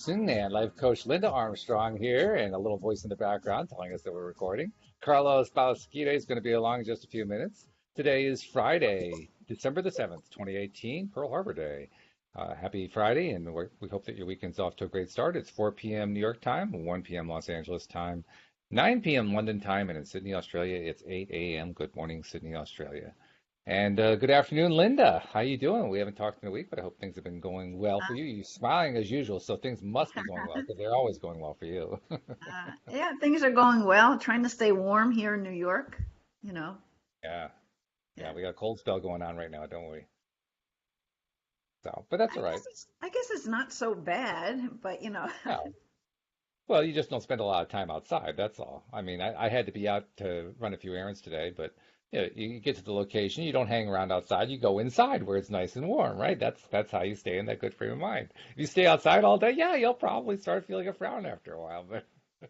And life coach Linda Armstrong here, and a little voice in the background telling us that we're recording. Carlos Balasquita is going to be along in just a few minutes. Today is Friday, December the 7th, 2018, Pearl Harbor Day. Happy Friday, and we hope that your weekend's off to a great start. It's 4 p.m. New York time, 1 p.m. Los Angeles time, 9 p.m. London time, and in Sydney, Australia, it's 8 a.m. Good morning, Sydney, Australia. And good afternoon, Linda. How you doing? We haven't talked in a week, but I hope things have been going well for you. You're smiling as usual, so things must be going well because they're always going well for you. Yeah, things are going well. Trying to stay warm here in New York, you know. Yeah, Yeah. yeah, we got a cold spell going on right now, don't we? So, but that's all right. I guess it's not so bad, but Yeah. Well, you just don't spend a lot of time outside. That's all. I mean, I had to be out to run a few errands today, but you get to the location, you don't hang around outside. You go inside where it's nice and warm, right? That's how you stay in that good frame of mind. If you stay outside all day, yeah, you'll probably start feeling a frown after a while, but.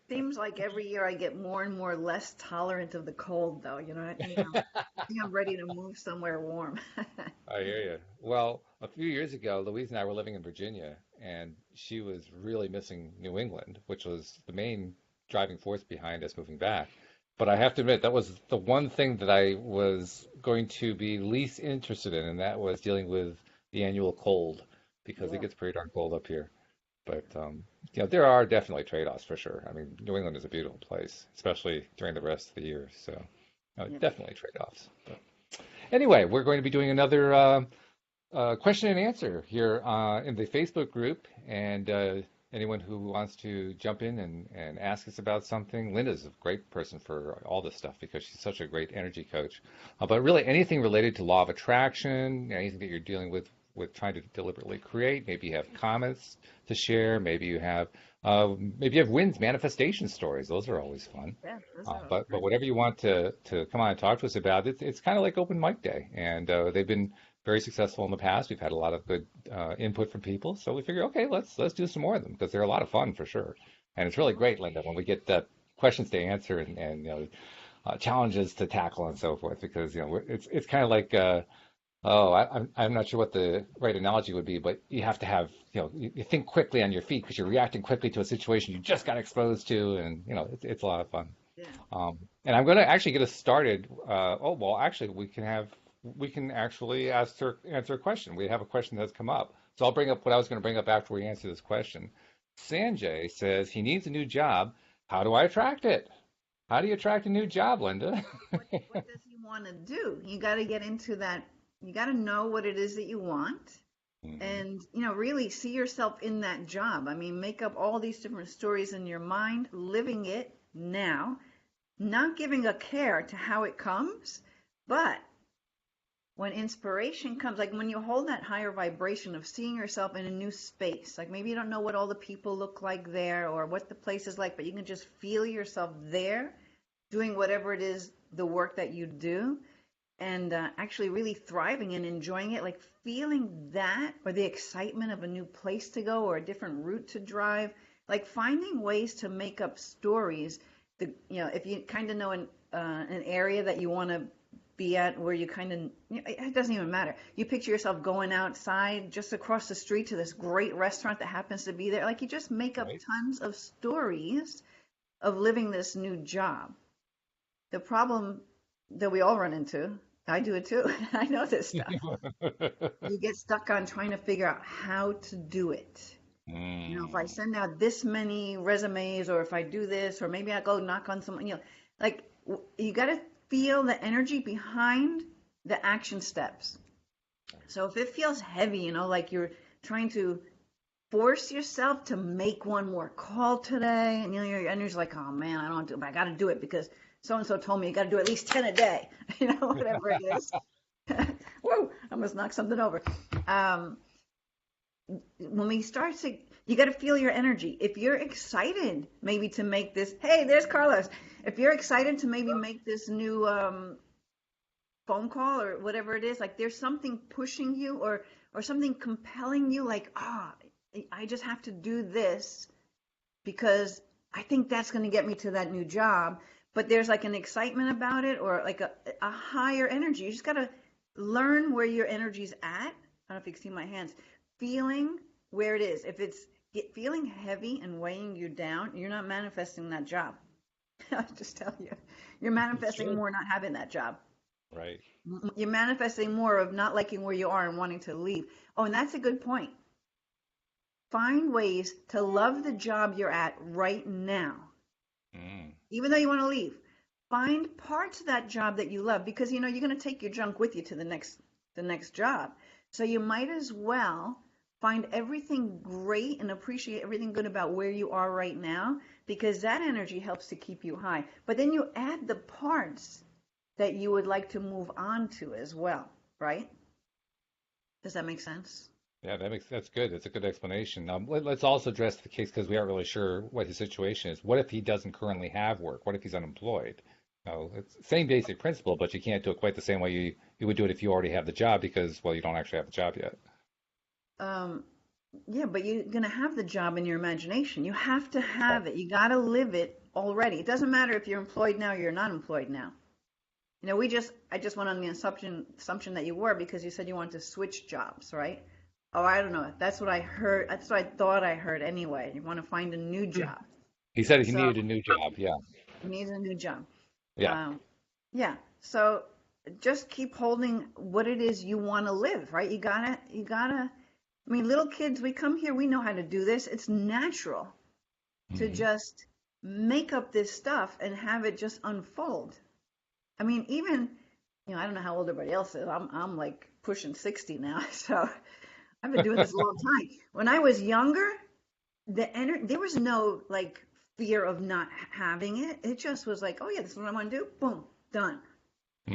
seems like every year I get more and more less tolerant of the cold, though. I think I'm ready to move somewhere warm. I hear you. Well, a few years ago, Louise and I were living in Virginia, and she was really missing New England, which was the main driving force behind us moving back. But I have to admit, that was the one thing that I was going to be least interested in, and that was dealing with the annual cold, because it Yeah. gets pretty darn cold up here. But there are definitely trade-offs for sure. I mean, New England is a beautiful place, especially during the rest of the year. So, Yeah. definitely trade-offs. But anyway, we're going to be doing another question and answer here in the Facebook group, and anyone who wants to jump in and ask us about something. Linda's a great person for all this stuff because she's such a great energy coach. But really, anything related to law of attraction, anything that you're dealing with trying to deliberately create. Maybe you have comments to share. Maybe you have wins, manifestation stories. Those are always fun. Yeah, those Uh, are but great. but whatever you want to come on and talk to us about, it's kind of like open mic day, and they've been very successful in the past. We've had a lot of good input from people, so we figure, okay, let's do some more of them because they're a lot of fun for sure. And it's really great, Linda, when we get questions to answer and challenges to tackle and so forth, because it's kind of like I'm not sure what the right analogy would be, but you have to have you think quickly on your feet because you're reacting quickly to a situation you just got exposed to, and it's a lot of fun. Yeah. And I'm going to actually get us started. Well, actually, we can actually answer a question. We have a question that's come up. So I'll bring up what I was going to bring up after we answer this question. Sanjay says he needs a new job. How do I attract it? How do you attract a new job, Linda? What does he want to do? You got to get into that. You got to know what it is that you want, hmm and really see yourself in that job. I mean, make up all these different stories in your mind, living it now, not giving a care to how it comes, but when inspiration comes, like when you hold that higher vibration of seeing yourself in a new space, like maybe you don't know what all the people look like there or what the place is like, but you can just feel yourself there doing whatever it is, the work that you do, and actually really thriving and enjoying it, like feeling that or the excitement of a new place to go or a different route to drive, like finding ways to make up stories. If you kind of know an area that you want to be at where you kind of, it doesn't even matter. You picture yourself going outside just across the street to this great restaurant that happens to be there. Like you just make up Right? tons of stories of living this new job. The problem that we all run into, I do it too. I know this stuff. You get stuck on trying to figure out how to do it. If I Mm, send out this many resumes, or if I do this, or maybe I go knock on someone, like you got to feel the energy behind the action steps. So if it feels heavy, like you're trying to force yourself to make one more call today, and your energy's like, oh man, I don't want to, but I got to do it because so and so told me you got to do at least 10 a day, whatever it is. Whoa, I almost knocked something over. Um, when we start to, you got to feel your energy. If you're excited, maybe to make this, hey, there's Carlos. If you're excited to maybe make this new phone call or whatever it is, like there's something pushing you or something compelling you, like, I just have to do this because I think that's going to get me to that new job. But there's like an excitement about it or like a higher energy. You just got to learn where your energy's at. I don't know if you can see my hands. Feeling where it is. If it's feeling heavy and weighing you down, you're not manifesting that job. I'll just tell you. You're It's manifesting true. more not having that job. Right. You're manifesting more of not liking where you are and wanting to leave. Oh, and that's a good point. Find ways to love the job you're at right now, Mm. even though you want to leave. Find parts of that job that you love because you're going to take your junk with you to the next job. So you might as well find everything great and appreciate everything good about where you are right now because that energy helps to keep you high. But then you add the parts that you would like to move on to as well, right? Does that make sense? Yeah, that's good. That's a good explanation. Let's also address the case because we aren't really sure what his situation is. What if he doesn't currently have work? What if he's unemployed? No, it's the same basic principle, but you can't do it quite the same way you would do it if you already have the job because, well, you don't actually have the job yet. Um, yeah, but you're gonna have the job in your imagination. You have to Oh, have it. You gotta live it already. It doesn't matter if you're employed now or you're not employed now. I just went on the assumption that you were because you said you wanted to switch jobs, right? Oh, I don't know. That's what I heard. That's what I thought I heard anyway. You want to find a new job. he said he So needed a new job. Yeah, you need a new job. yeah. Um, yeah. So just keep holding what it is you want to live, right? You gotta. I mean, little kids, we come here, we know how to do this. It's natural to Hmm. just make up this stuff and have it just unfold. I mean, even, I don't know how old everybody else is. I'm like pushing 60 now, so I've been doing this a long time. When I was younger, there was no like fear of not having it. It just was like, oh yeah, this is what I want to do. Boom, done.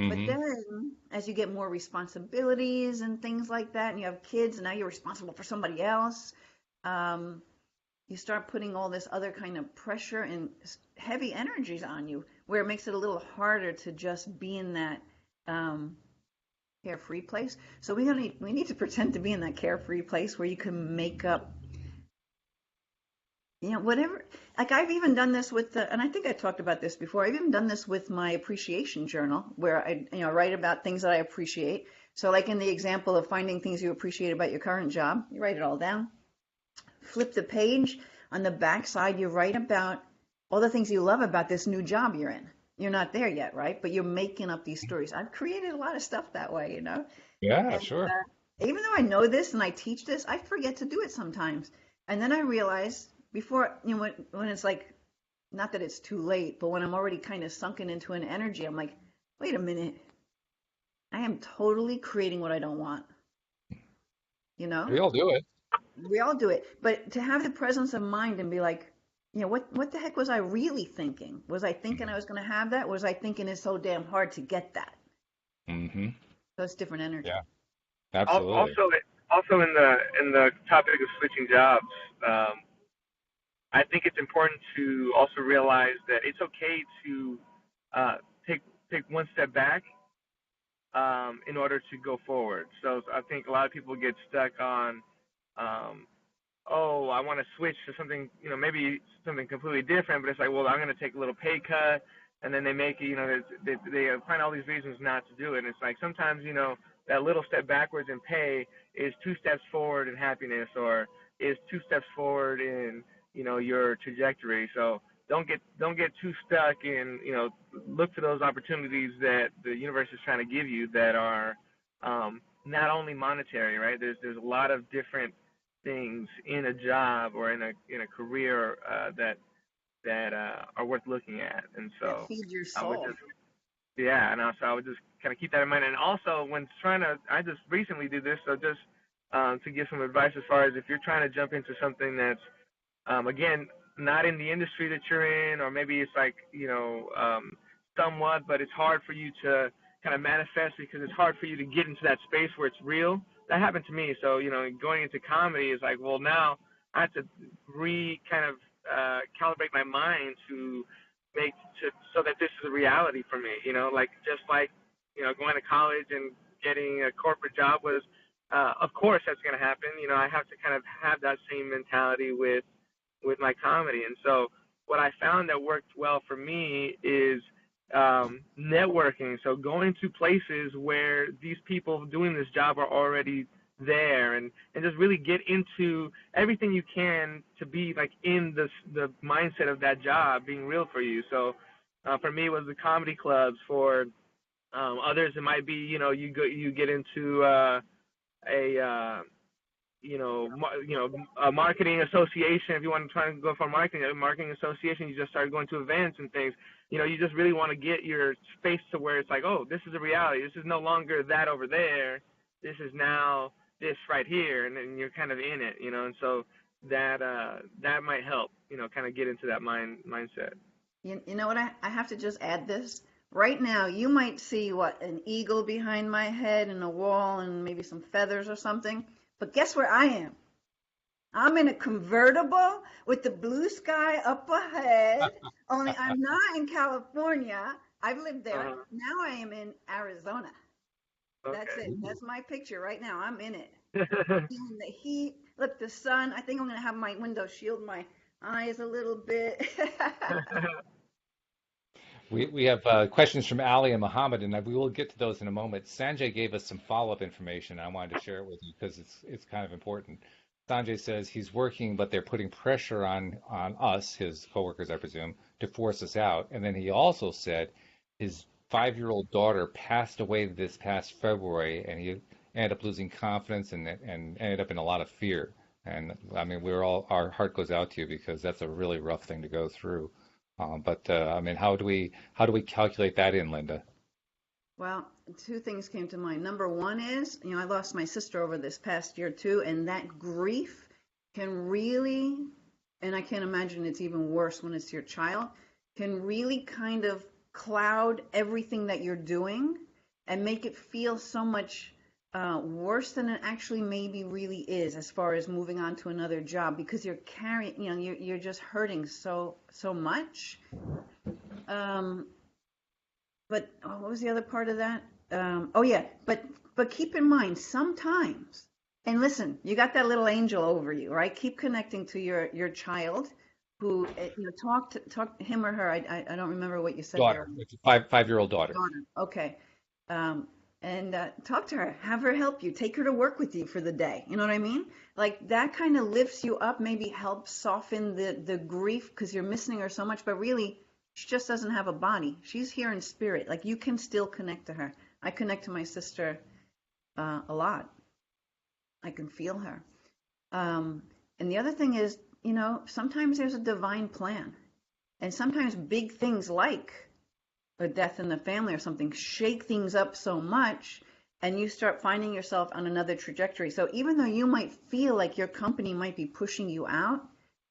But Hmm. then, as you get more responsibilities and things like that, and you have kids, and now you're responsible for somebody else, um, you start putting all this other kind of pressure and heavy energies on you, where it makes it a little harder to just be in that um, carefree place. So we need to pretend to be in that carefree place where you can make up, whatever. Like I've even done this with and I think I talked about this before. I've even done this with my appreciation journal, where I write about things that I appreciate. So like in the example of finding things you appreciate about your current job, you write it all down. Flip the page. On the back side, you write about all the things you love about this new job you're in. You're not there yet, right? But you're making up these stories. I've created a lot of stuff that way. Yeah, And sure. even though I know this and I teach this, I forget to do it sometimes. And then I realize before, when it's like, not that it's too late, but when I'm already kind of sunken into an energy, I'm like, wait a minute, I am totally creating what I don't want, you know? We all do it. We all do it. But to have the presence of mind and be like, what the heck was I really thinking? Was I thinking I was going to have that? Was I thinking it's so damn hard to get that? Hmm. So it's different energy. Yeah, absolutely. Also in the topic of switching jobs, um, I think it's important to also realize that it's okay to uh, take take one step back in order to go forward. So I think a lot of people get stuck on, um, oh, I want to switch to something, maybe something completely different, but it's like, well, I'm going to take a little pay cut, and then they make it, they find all these reasons not to do it. And it's like sometimes, that little step backwards in pay is two steps forward in happiness, or is two steps forward in, your trajectory. So don't get too stuck in, look for those opportunities that the universe is trying to give you that are not only monetary, right? There's a lot of different things in a job or in a career that are worth looking at. And That so feeds your I would soul. just so I would just kind of keep that in mind. And also when I just recently did this, so just to give some advice as far as if you're trying to jump into something that's again not in the industry that you're in, or maybe it's like somewhat, but it's hard for you to kind of manifest because it's hard for you to get into that space where it's real. That happened to me. So going into comedy is like, well, now I have to kind of calibrate my mind to so that this is a reality for me. Like just like going to college and getting a corporate job was, of course that's going to happen. I have to kind of have that same mentality with my comedy. And so what I found that worked well for me is networking. So going to places where these people doing this job are already there, and just really get into everything you can to be like in the mindset of that job being real for you. So for me, it was the comedy clubs. For others, it might be, you get into a a marketing association. If you want to try and go for a marketing association, you just start going to events and things. You just really want to get your space to where it's like, oh, this is a reality. This is no longer that over there. This is now this right here, and then you're kind of in it, and so that might help, kind of get into that mindset. You know what? I have to just add this. Right now, you might see an eagle behind my head and a wall and maybe some feathers or something. But guess where I am? I'm in a convertible with the blue sky up ahead. Only I'm not in California. I've lived there. Now I am in Arizona. That's Okay. it. That's my picture right now. I'm in it. Feeling the heat. Look, the sun. I think I'm going to have my window shield my eyes a little bit. We have questions from Ali and Mohammed, and we will get to those in a moment. Sanjay gave us some follow-up information. I wanted to share it with you because it's kind of important. Sanjay says he's working, but they're putting pressure on us, his coworkers, I presume, to force us out. And then he also said his 5-year-old daughter passed away this past February, and he ended up losing confidence and ended up in a lot of fear. And I mean, our heart goes out to you because that's a really rough thing to go through. But I mean, how do we calculate that in, Linda? Well, two things came to mind. Number one is, I lost my sister over this past year too, and that grief can really, and I can't imagine it's even worse when it's your child, can really kind of cloud everything that you're doing and make it feel so much worse than it actually maybe really is, as far as moving on to another job, because you're carrying, you're just hurting so much. But what was the other part of that? Oh yeah, but keep in mind sometimes, and listen, you got that little angel over you, right? Keep connecting to your child, who talk him or her. I don't remember what you said there. Daughter, 5-year-old daughter. Okay. And talk to her, have her help you, take her to work with you for the day. You know what I mean? Like that kind of lifts you up, maybe helps soften the grief because you're missing her so much, but really she just doesn't have a body. She's here in spirit. Like you can still connect to her. I connect to my sister a lot. I can feel her. And the other thing is, sometimes there's a divine plan. And sometimes big things like a death in the family or something shake things up so much, and you start finding yourself on another trajectory. So even though you might feel like your company might be pushing you out,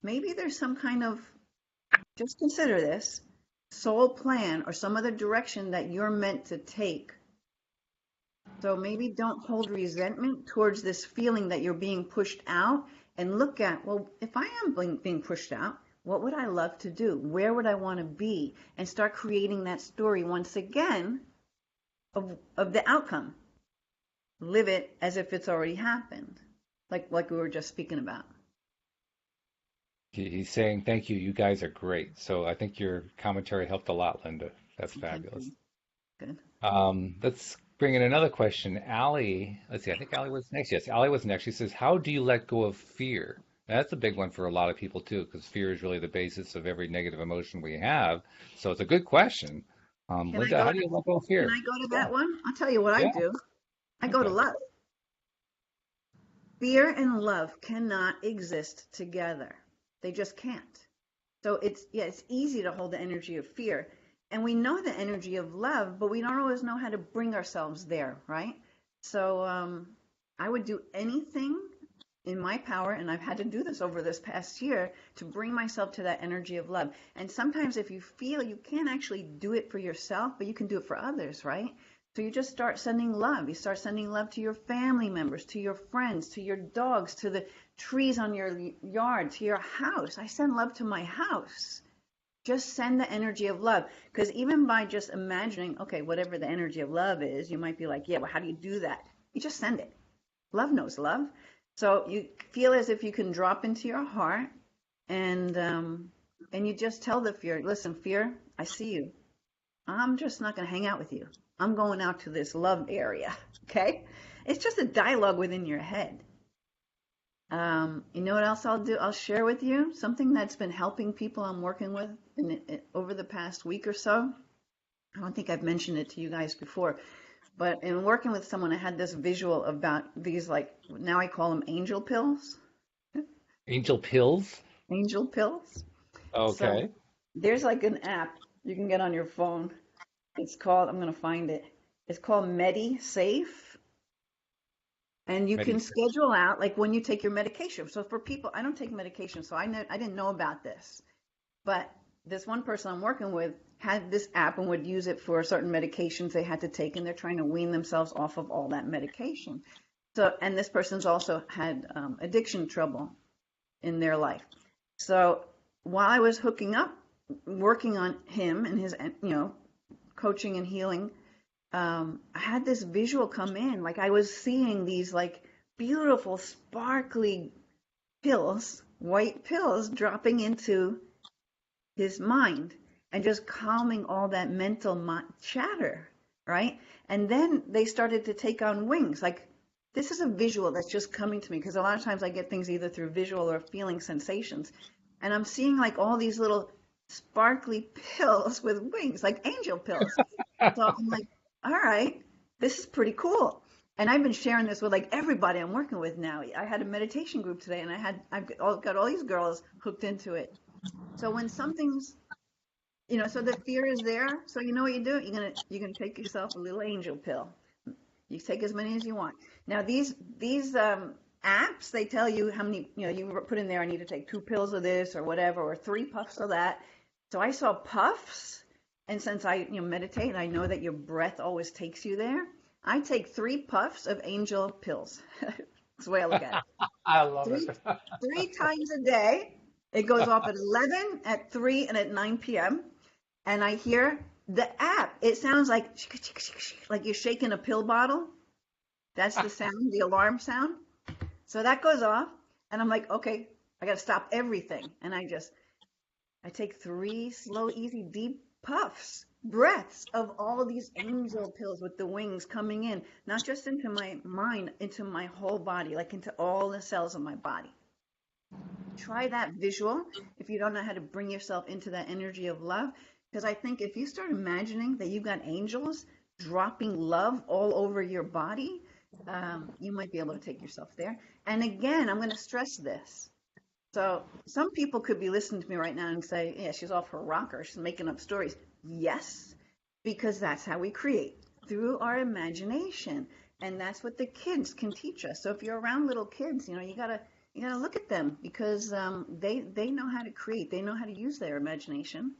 maybe there's some kind of, just consider this, soul plan or some other direction that you're meant to take. So maybe don't hold resentment towards this feeling that you're being pushed out, and look at, well, if I am being pushed out, what would I love to do? Where would I want to be? And start creating that story once again of the outcome. Live it as if it's already happened, like we were just speaking about. He's saying, thank you. You guys are great. So I think your commentary helped a lot, Linda. That's fabulous. Good. Let's bring in another question. Allie, let's see, I think Allie was next. Yes, Allie was next. She says, how do you let go of fear? That's a big one for a lot of people too, because fear is really the basis of every negative emotion we have. So it's a good question. Linda, how do you let go of fear? Can I go to that one? I'll tell you what I do. I go to love. Fear and love cannot exist together. They just can't. So it's easy to hold the energy of fear. And we know the energy of love, but we don't always know how to bring ourselves there, right? So I would do anything in my power, and I've had to do this over this past year, to bring myself to that energy of love. And sometimes if you feel you can't actually do it for yourself, but you can do it for others, right? So you just start sending love. You start sending love to your family members, to your friends, to your dogs, to the trees on your yard, to your house. I send love to my house. Just send the energy of love. Because even by just imagining, okay, whatever the energy of love is, you might be like, yeah, well, how do you do that? You just send it. Love knows love. So you feel as if you can drop into your heart, and you just tell the fear, listen, fear, I see you. I'm just not going to hang out with you. I'm going out to this love area, okay? It's just a dialogue within your head. You know what else I'll do? I'll share with you something that's been helping people I'm working with over the past week or so. I don't think I've mentioned it to you guys before, but in working with someone, I had this visual about these, like, now I call them angel pills. Angel pills? Angel pills. So Okay. there's like an app you can get on your phone. It's called, I'm going to find it. It's called MediSafe. And you can Medis. schedule out like when you take your medication. So for people, I don't take medication, so I didn't know about this. But this one person I'm working with had this app and would use it for certain medications they had to take, and they're trying to wean themselves off of all that medication. So, and this person's also had addiction trouble in their life. So while I was hooking up, working on him and his, coaching and healing, I had this visual come in. Like I was seeing these like beautiful, sparkly pills, white pills dropping into his mind and just calming all that mental chatter, right? And then they started to take on wings. Like this is a visual that's just coming to me because a lot of times I get things either through visual or feeling sensations. And I'm seeing like all these little sparkly pills with wings, like angel pills. So I'm like, all right, this is pretty cool. And I've been sharing this with like everybody I'm working with now. I had a meditation group today, and I've got all these girls hooked into it. So when something's, so the fear is there. So you know what you do? You're gonna take yourself a little angel pill. You take as many as you want. Now these apps, they tell you how many, you put in there, I need to take 2 pills of this or whatever, or 3 puffs of that. So I saw puffs. And since I meditate, I know that your breath always takes you there. I take 3 puffs of angel pills. That's the way I look at it. I love Three, it. 3 times a day. It goes off at 11, at 3, and at 9 p.m. And I hear the app. It sounds like you're shaking a pill bottle. That's the sound, the alarm sound. So that goes off, and I'm like, okay, I got to stop everything. And I take 3 slow, easy, deep puffs, breaths of all these angel pills with the wings coming in, not just into my mind, into my whole body, like into all the cells of my body. Try that visual if you don't know how to bring yourself into that energy of love, because I think if you start imagining that you've got angels dropping love all over your body, you might be able to take yourself there. And again, I'm going to stress this. So some people could be listening to me right now and say, yeah, she's off her rocker. She's making up stories. Yes, because that's how we create, through our imagination. And that's what the kids can teach us. So if you're around little kids, you gotta look at them, because they know how to create. They know how to use their imagination.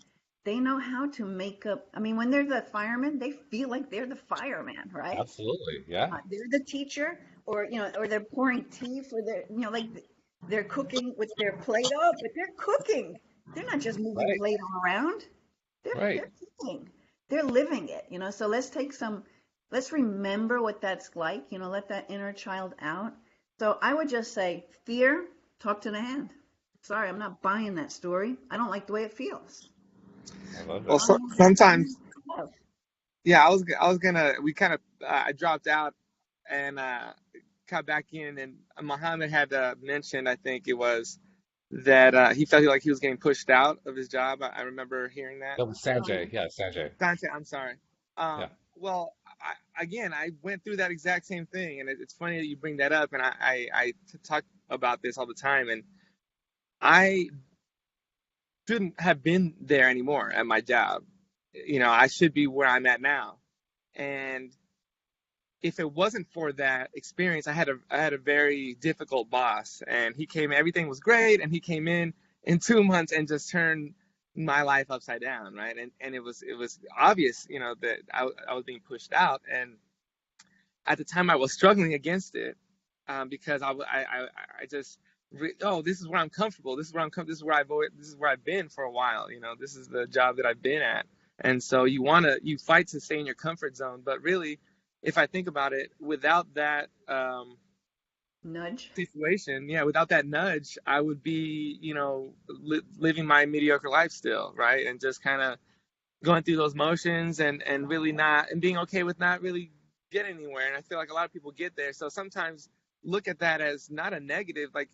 They know how to make up. I mean, when they're the fireman, they feel like they're the fireman, right? Absolutely. Yeah. They're the teacher, or they're pouring tea for their, like they're cooking with their plate up, but they're cooking. They're not just moving Right. plate all around. Right. They're cooking. They're living it, So let's remember what that's like, let that inner child out. So I would just say, fear, talk to the hand. Sorry, I'm not buying that story. I don't like the way it feels. I love Well, it. sometimes, yeah, I was gonna, we kind of, I dropped out and got back in, and Mohamed had mentioned, I think it was, that he felt like he was getting pushed out of his job. I remember hearing that. That was Sanjay. Yeah, Sanjay. Sanjay, I'm sorry. Yeah. Well, I went through that exact same thing, and it's funny that you bring that up, and I talk about this all the time, and I shouldn't have been there anymore at my job. I should be where I'm at now. And if it wasn't for that experience, I had a very difficult boss, and everything was great, and he came in 2 months and just turned my life upside down, right? And it was obvious, that I was being pushed out, and at the time I was struggling against it, because I just this is where I'm comfortable. This is where this is where I've been for a while. This is the job that I've been at, and so you fight to stay in your comfort zone, but really, if I think about it, without that Nudge. situation, without that nudge, I would be, living my mediocre life still, right? And just kind of going through those motions and really not, and being okay with not really get anywhere. And I feel like a lot of people get there. So sometimes look at that as not a negative. Like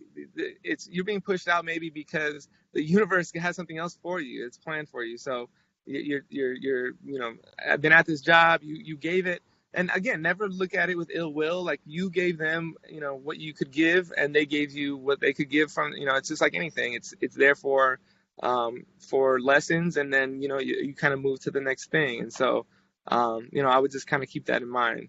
it's you're being pushed out maybe because the universe has something else for you. It's planned for you. So you're I've been at this job. You gave it. And again, never look at it with ill will. Like you gave them, what you could give, and they gave you what they could give from. It's just like anything. It's there for lessons, and then you kind of move to the next thing. And so, I would just kind of keep that in mind.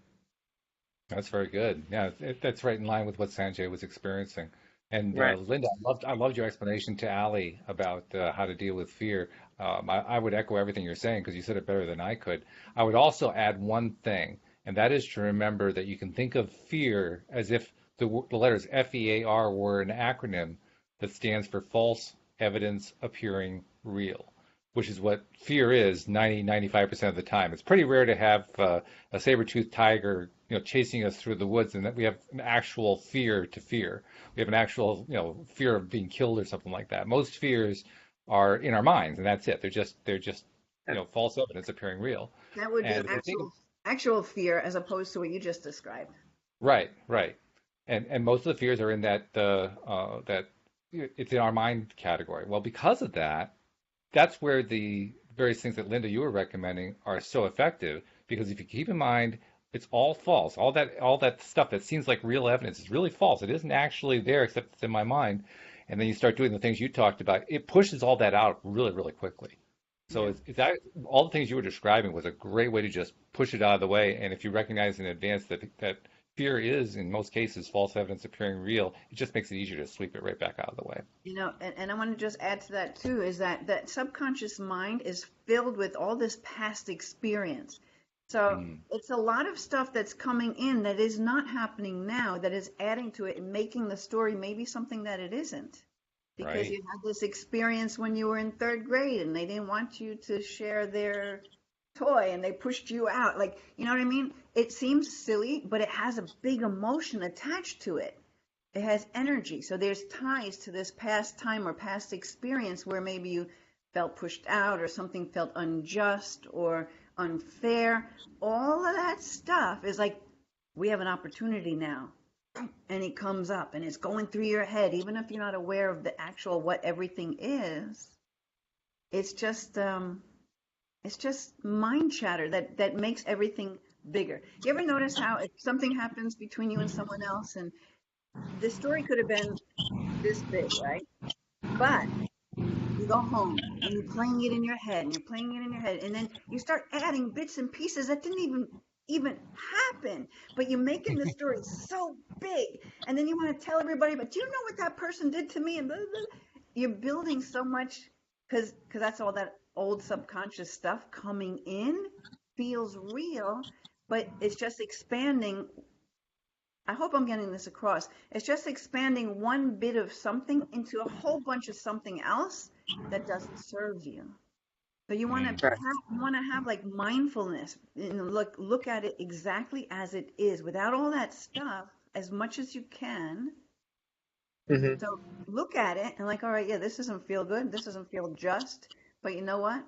That's very good. Yeah, that's right in line with what Sanjay was experiencing. And Right. Linda, I loved your explanation to Ali about how to deal with fear. I would echo everything you're saying because you said it better than I could. I would also add one thing, and that is to remember that you can think of fear as if the letters FEAR were an acronym that stands for false evidence appearing real, which is what fear is 95% of the time. It's pretty rare to have a saber-toothed tiger, chasing us through the woods, and that we have an actual fear to fear. We have an actual, fear of being killed or something like that. Most fears are in our minds, and that's it. They're just, false evidence appearing real. That would be And the thing, actual fear as opposed to what you just described. right, right, and most of the fears are in that it's in our mind category. Well, because of that, that's where the various things that Linda you were recommending are so effective because if you keep in mind it's all false. All that stuff that seems like real evidence is really false. It isn't actually there except it's in my mind. And then you start doing the things you talked about. It pushes all that out really, really quickly. So Yeah. it's that all the things you were describing was a great way to just push it out of the way. And if you recognize in advance that fear is in most cases false evidence appearing real, it just makes it easier to sweep it right back out of the way. And I want to just add to that too, is that subconscious mind is filled with all this past experience. So Mm, it's a lot of stuff that's coming in that is not happening now, that is adding to it and making the story maybe something that it isn't. Because right. you had this experience when you were in third grade and they didn't want you to share their toy and they pushed you out. Like, you know what I mean? It seems silly, but it has a big emotion attached to it. It has energy. So there's ties to this past time or past experience where maybe you felt pushed out or something felt unjust or unfair. All of that stuff is like, we have an opportunity now. And it comes up and it's going through your head, even if you're not aware of the actual what everything is. It's just mind chatter that makes everything bigger. You ever notice how if something happens between you and someone else and the story could have been this big, right? But you go home and you're playing it in your head and you're playing it in your head and then you start adding bits and pieces that didn't even happen, but you're making the story so big and then you want to tell everybody, but do you know what that person did to me and blah, blah, blah. You're building so much because that's all that old subconscious stuff coming in feels real, but it's just expanding. I hope I'm getting this across. It's just expanding one bit of something into a whole bunch of something else that doesn't serve you. So you want to Mm, have, like mindfulness and look at it exactly as it is, without all that stuff, as much as you can. Hmm. So look at it and like, all right, yeah, this doesn't feel good. This doesn't feel just. But you know what?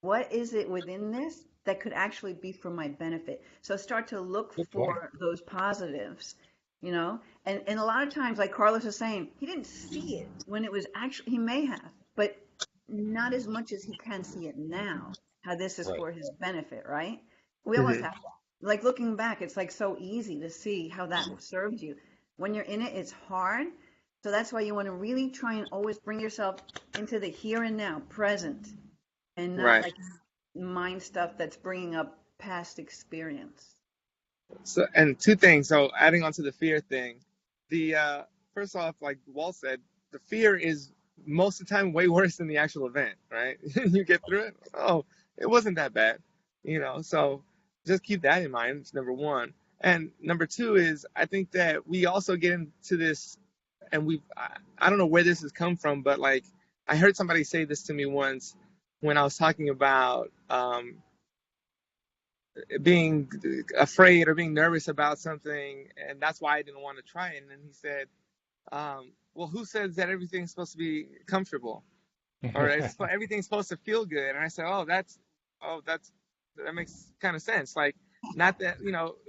What is it within this that could actually be for my benefit? So start to look good point. for those positives, and a lot of times, like Carlos is saying, he didn't see it when it was actually, he may have, but not as much as he can see it now, how this is Right. for his benefit, right? We always Hmm. have that. Like looking back, it's like so easy to see how that served you. When you're in it, it's hard. So that's why you want to really try and always bring yourself into the here and now, present, and not Right. like mind stuff that's bringing up past experience. So, and two things. So, adding on to the fear thing, the first off, like Walt said, the fear is most of the time way worse than the actual event, right? You get through it. Oh, it wasn't that bad, So, just keep that in mind. It's number one. And number two is, I think that we also get into this, and I don't know where this has come from, but like I heard somebody say this to me once when I was talking about being afraid or being nervous about something, and that's why I didn't want to try it. And then he said, "Well, who says that everything's supposed to be comfortable or everything's supposed to feel good?" And I said, "Oh, that makes kind of sense. Like not that,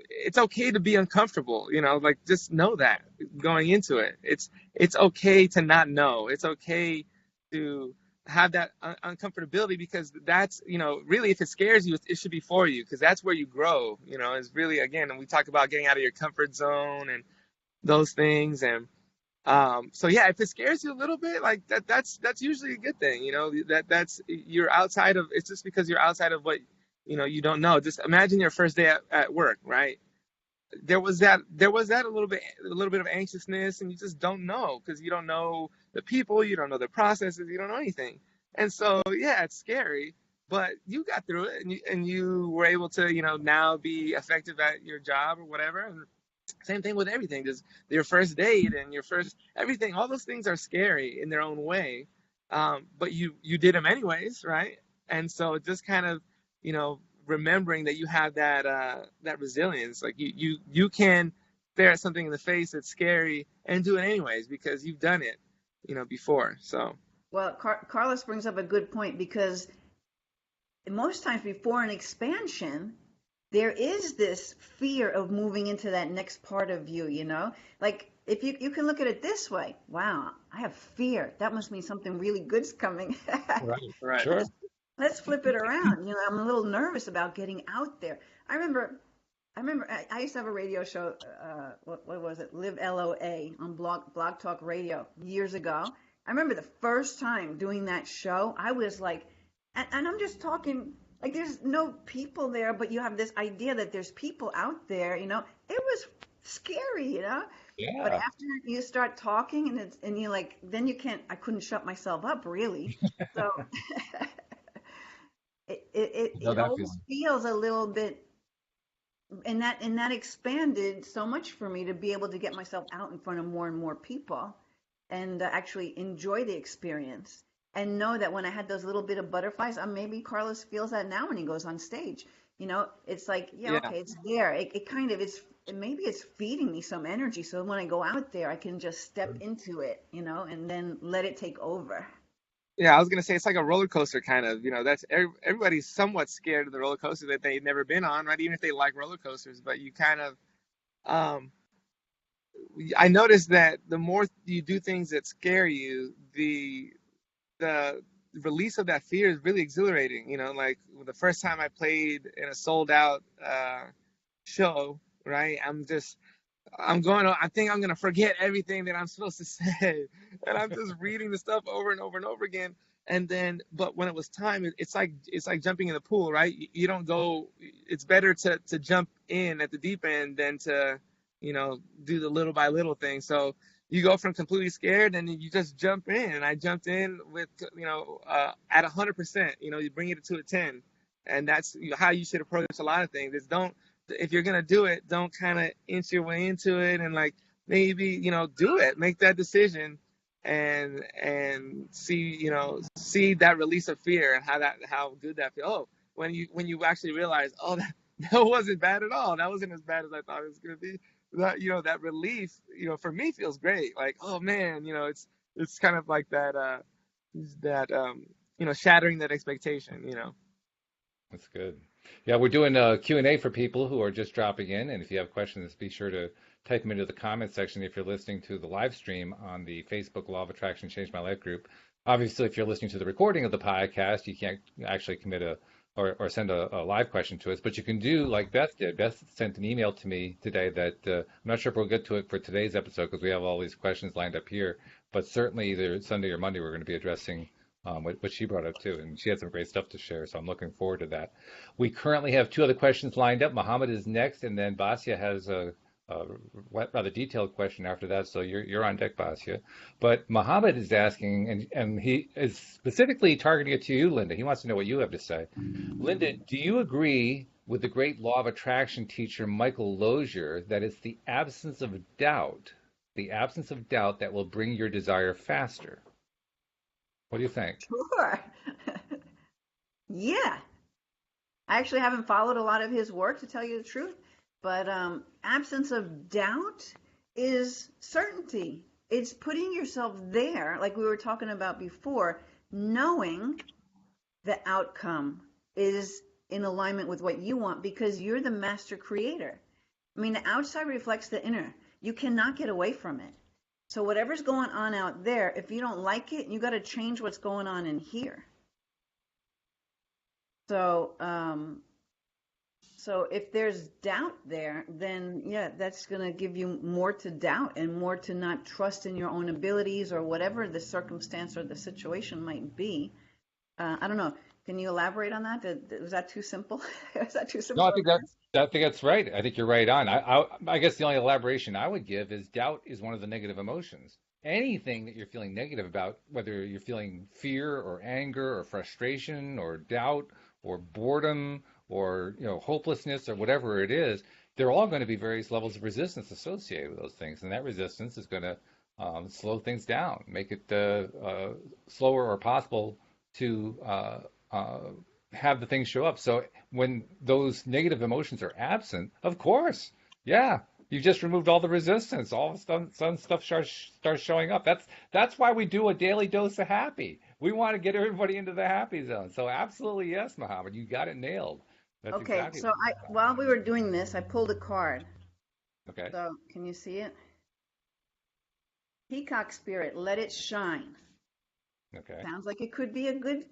it's okay to be uncomfortable, like just know that going into it. It's okay to not know. It's okay to have that uncomfortability, because that's, really, if it scares you, it should be for you, because that's where you grow, is really, again, and we talk about getting out of your comfort zone and those things. And so yeah, if it scares you a little bit, like that's usually a good thing, that's you're outside of, it's just because you're outside of what, you don't know. Just imagine your first day at work, right? There was that a little bit of anxiousness, and you just don't know, because you don't know the people, you don't know the processes, you don't know anything. And so yeah, it's scary, but you got through it, and you were able to, now be effective at your job or whatever. And same thing with everything, just your first date and your first everything, all those things are scary in their own way. But you did them anyways, right? And so just kind of, remembering that you have that resilience, like you can stare at something in the face that's scary and do it anyways, because you've done it, before. So Well, Carlos brings up a good point, because most times before an expansion, there is this fear of moving into that next part of you, like if you can look at it this way, wow, I have fear, that must mean something really good's coming. Right. Sure. Let's flip it around. I'm a little nervous about getting out there. I remember I used to have a radio show, what was it, Live LOA, on Blog Talk Radio years ago. I remember the first time doing that show, I was like, and I'm just talking, like there's no people there, but you have this idea that there's people out there, it was scary. But Yeah. after you start talking, and you're like, then I couldn't shut myself up, really. So it, it, I know it that always feeling. feels a little bit, and that expanded so much for me to be able to get myself out in front of more and more people, and actually enjoy the experience, and know that when I had those little bit of butterflies, maybe Carlos feels that now when he goes on stage. It's like, yeah, yeah. okay, it's there. It kind of is. Maybe it's feeding me some energy, so when I go out there, I can just step into it, and then let it take over. Yeah, I was gonna say it's like a roller coaster kind of. That's everybody's somewhat scared of the roller coaster that they've never been on, right? Even if they like roller coasters, but you kind of, um, I noticed that the more you do things that scare you, the release of that fear is really exhilarating. Like the first time I played in a sold out show, right? I'm going to, I think I'm going to forget everything that I'm supposed to say. And I'm just reading the stuff over and over and over again. And then, but when it was time, it's like jumping in the pool, right? You don't go, it's better to jump in at the deep end than to, do the little by little thing. So you go from completely scared and then you just jump in. And I jumped in with, at 100%, you bring it to a 10. And that's how you should approach a lot of things. Is don't, if you're gonna do it, don't kind of inch your way into it, and like maybe do it, make that decision, and see that release of fear, and how good that feels. Oh, when you actually realize, oh, that wasn't bad at all. That wasn't as bad as I thought it was gonna be. That relief, for me feels great. Like, oh man, it's kind of like that shattering that expectation. That's good. Yeah, we're doing a Q&A for people who are just dropping in, and if you have questions, be sure to type them into the comment section if you're listening to the live stream on the Facebook Law of Attraction Change My Life group. Obviously, if you're listening to the recording of the podcast, you can't actually commit or send a live question to us, but you can do like Beth did. Beth sent an email to me today that I'm not sure if we'll get to it for today's episode because we have all these questions lined up here, but certainly either Sunday or Monday we're going to be addressing what she brought up too, and she had some great stuff to share, so I'm looking forward to that. We currently have two other questions lined up. Mohamed is next, and then Basia has a rather detailed question after that, so you're on deck, Basia. But Mohamed is asking, and he is specifically targeting it to you, Linda. He wants to know what you have to say. Linda, do you agree with the great law of attraction teacher Michael Lozier that it's the absence of doubt that will bring your desire faster? What do you think? Sure. Yeah. I actually haven't followed a lot of his work, to tell you the truth, but absence of doubt is certainty. It's putting yourself there, like we were talking about before, knowing the outcome is in alignment with what you want because you're the master creator. I mean, the outside reflects the inner. You cannot get away from it. So whatever's going on out there, if you don't like it, you got to change what's going on in here. So, so if there's doubt there, then yeah, that's going to give you more to doubt and more to not trust in your own abilities or whatever the circumstance or the situation might be. I don't know. Can you elaborate on that? Was that too simple? Is that too No, simple? I think that's right. I think you're right on. I guess the only elaboration I would give is doubt is one of the negative emotions. Anything that you're feeling negative about, whether you're feeling fear or anger or frustration or doubt or boredom or hopelessness or whatever it is, they're all going to be various levels of resistance associated with those things, and that resistance is going to slow things down, make it slower or possible to have the things show up. So when those negative emotions are absent, of course, yeah, you just removed all the resistance. All of a sudden stuff starts showing up. That's why we do a daily dose of happy. We want to get everybody into the happy zone. So absolutely yes, Mohammed, you got it nailed. That's Okay, exactly so what while we were doing this, I pulled a card. okay. So can you see it? Peacock spirit, let it shine. Okay. Sounds like it could be a good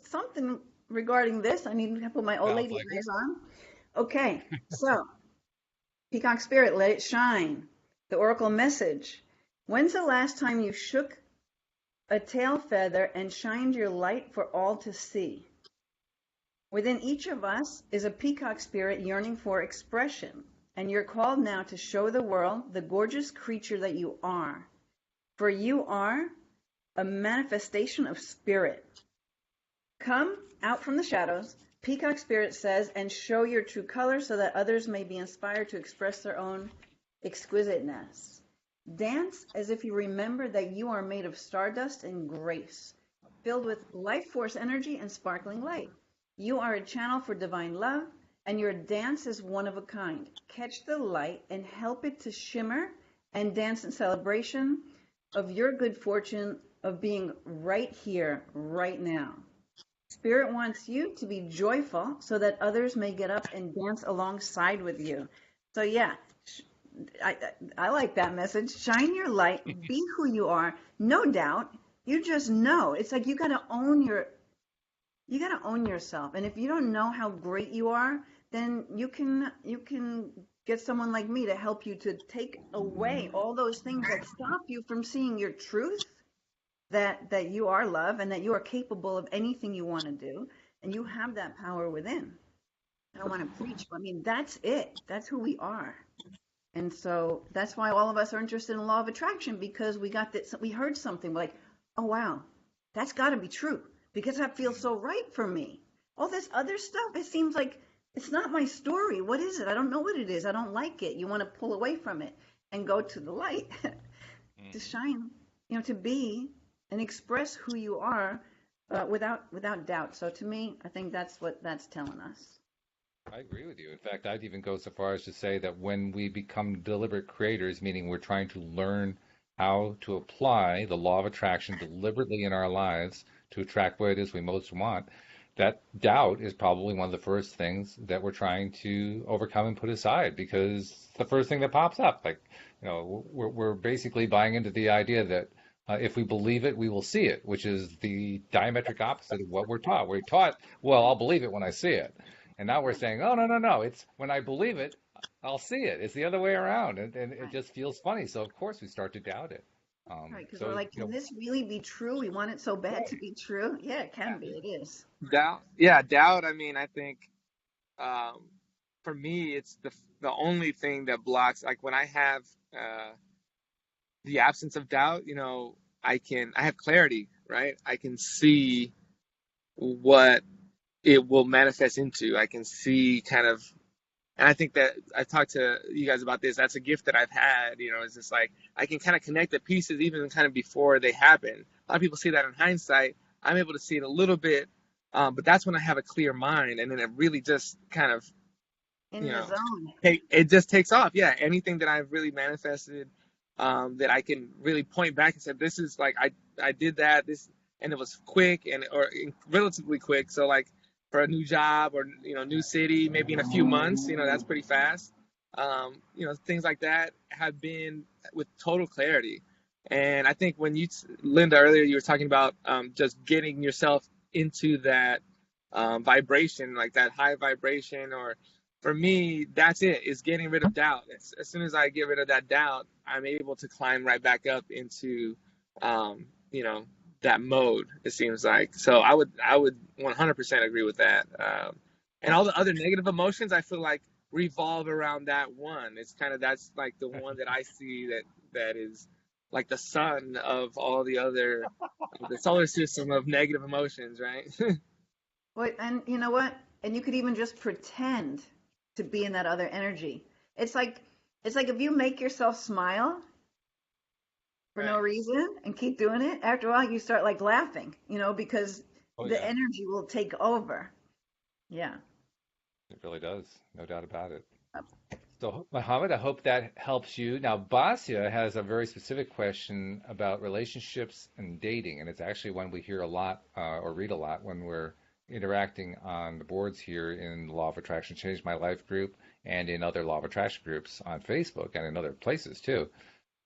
something regarding this. I need to put my old Sounds lady like it. eyes on. Okay, so Peacock spirit, let it shine. The oracle message. When's the last time you shook a tail feather and shined your light for all to see? Within each of us is a peacock spirit yearning for expression, and you're called now to show the world the gorgeous creature that you are. For you are a manifestation of spirit. Come out from the shadows, Peacock Spirit says, and show your true colors so that others may be inspired to express their own exquisiteness. Dance as if you remember that you are made of stardust and grace, filled with life force energy and sparkling light. You are a channel for divine love, and your dance is one of a kind. Catch the light and help it to shimmer and dance in celebration of your good fortune of being right here, right now. Spirit wants you to be joyful so that others may get up and dance alongside with you. So yeah, I like that message. Shine your light, be who you are. No doubt. You just know. It's like you got to own yourself. And if you don't know how great you are, then you can get someone like me to help you to take away all those things that stop you from seeing your truth, that you are love and that you are capable of anything you want to do, and you have that power within. I don't want to preach, but I mean, that's it. That's who we are. And so that's why all of us are interested in law of attraction, because we got this, we heard something like, oh wow, that's got to be true because that feels so right for me. All this other stuff, it seems like it's not my story. What is it? I don't know what it is. I don't like it. You want to pull away from it and go to the light to shine, to be and express who you are without doubt. So to me, I think that's what that's telling us. I agree with you. In fact, I'd even go so far as to say that when we become deliberate creators, meaning we're trying to learn how to apply the law of attraction deliberately in our lives to attract what it is we most want, that doubt is probably one of the first things that we're trying to overcome and put aside, because it's the first thing that pops up. Like, we're basically buying into the idea that if we believe it, we will see it, which is the diametric opposite of what we're taught. We're taught, well, I'll believe it when I see it. And now we're saying, oh, no. It's when I believe it, I'll see it. It's the other way around. And it Right. just feels funny. So, of course, we start to doubt it. Right, because we're So, like, can this really be true? We want it so bad to be true. Yeah, it can be. It is. Doubt, yeah, doubt. I mean, I think um, for me, it's the only thing that blocks. Like when I have the absence of doubt, I have clarity, right? I can see what it will manifest into. I can see kind of, and I think that I talked to you guys about this. That's a gift that I've had. It's just like I can kind of connect the pieces even kind of before they happen. A lot of people see that in hindsight. I'm able to see it a little bit, but that's when I have a clear mind, and then it really just kind of, In the zone. it just takes off. Yeah, anything that I've really manifested, that I can really point back and say, this is like I did that, this, and it was quick or relatively quick. So like for a new job or, new city, maybe in a few months. That's pretty fast. Things like that have been with total clarity. And I think when Linda, earlier you were talking about just getting yourself into that vibration, like that high vibration, or for me, that's it, is getting rid of doubt. As soon as I get rid of that doubt, I'm able to climb right back up into, that mode, it seems like. So I would 100% agree with that. And all the other negative emotions, I feel like revolve around that one. It's kind of, that's like the one that I see that is like the sun of all the other, the solar system of negative emotions, right? Well, and you know what? And you could even just pretend to be in that other energy. It's like if you make yourself smile for no Right. reason and keep doing it, after a while you start like laughing, because Oh the yeah, energy will take over. Yeah. it really does. No doubt about it. Uh, So, Mohammed, I hope that helps you. Now, Basia has a very specific question about relationships and dating, and it's actually one we hear a lot or read a lot when we're interacting on the boards here in the Law of Attraction Change My Life group and in other Law of Attraction groups on Facebook and in other places too.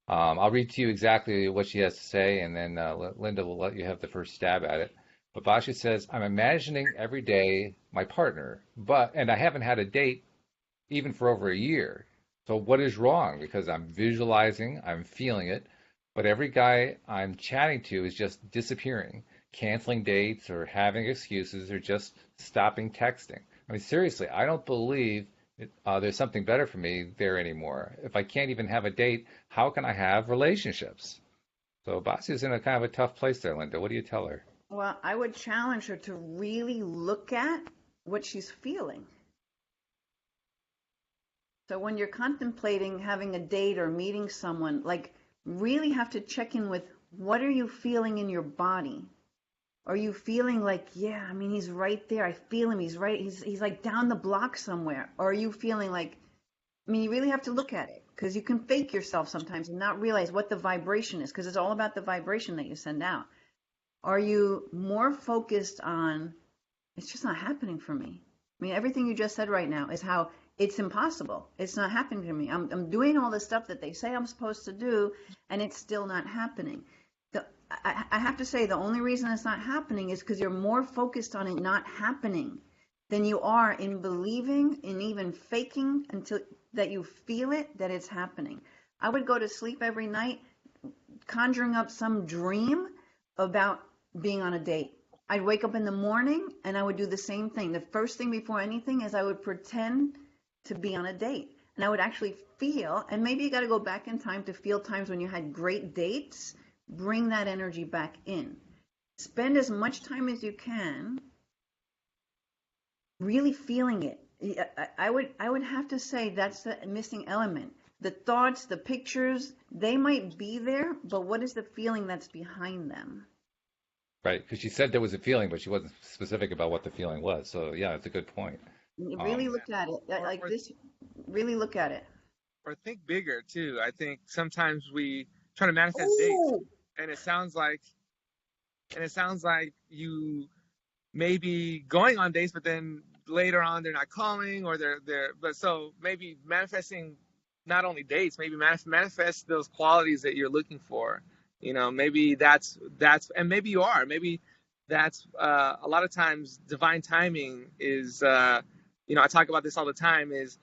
I'll read to you exactly what she has to say, and then Linda will let you have the first stab at it. But Basia says, I'm imagining every day my partner, and I haven't had a date even for over a year. So what is wrong? Because I'm visualizing, I'm feeling it, but every guy I'm chatting to is just disappearing, canceling dates or having excuses or just stopping texting. I mean, seriously, I don't believe there's something better for me there anymore. If I can't even have a date, how can I have relationships? So Basia's in a kind of a tough place there, Linda. What do you tell her? Well, I would challenge her to really look at what she's feeling. So when you're contemplating having a date or meeting someone, like really have to check in with what are you feeling in your body? Are you feeling like, yeah, I mean, he's right there. I feel him. He's right. He's like down the block somewhere. Or are you feeling like, I mean, you really have to look at it because you can fake yourself sometimes and not realize what the vibration is because it's all about the vibration that you send out. Are you more focused on, it's just not happening for me? I mean, everything you just said right now is how it's impossible. It's not happening to me. I'm doing all the stuff that they say I'm supposed to do, and it's still not happening. I have to say the only reason it's not happening is because you're more focused on it not happening than you are in believing and even faking until that you feel it, that it's happening. I would go to sleep every night conjuring up some dream about being on a date. I'd wake up in the morning and I would do the same thing. The first thing before anything is I would pretend to be on a date. And I would actually feel, and maybe you got to go back in time to feel times when you had great dates, bring that energy back in. Spend as much time as you can really feeling it. I would have to say that's the missing element. The thoughts, the pictures, they might be there, but what is the feeling that's behind them? Right, because she said there was a feeling, but she wasn't specific about what the feeling was. So yeah, it's a good point. Really Um, look at it. Or, Like or this, really look at it. or think bigger too. I think sometimes we try to manifest dates, Oh, and it sounds like you may be going on dates, but then later on they're not calling, or they're. But so maybe manifesting not only dates, maybe manifest those qualities that you're looking for. Maybe that's, and maybe you are. Maybe that's a lot of times divine timing is. I talk about this all the time. Is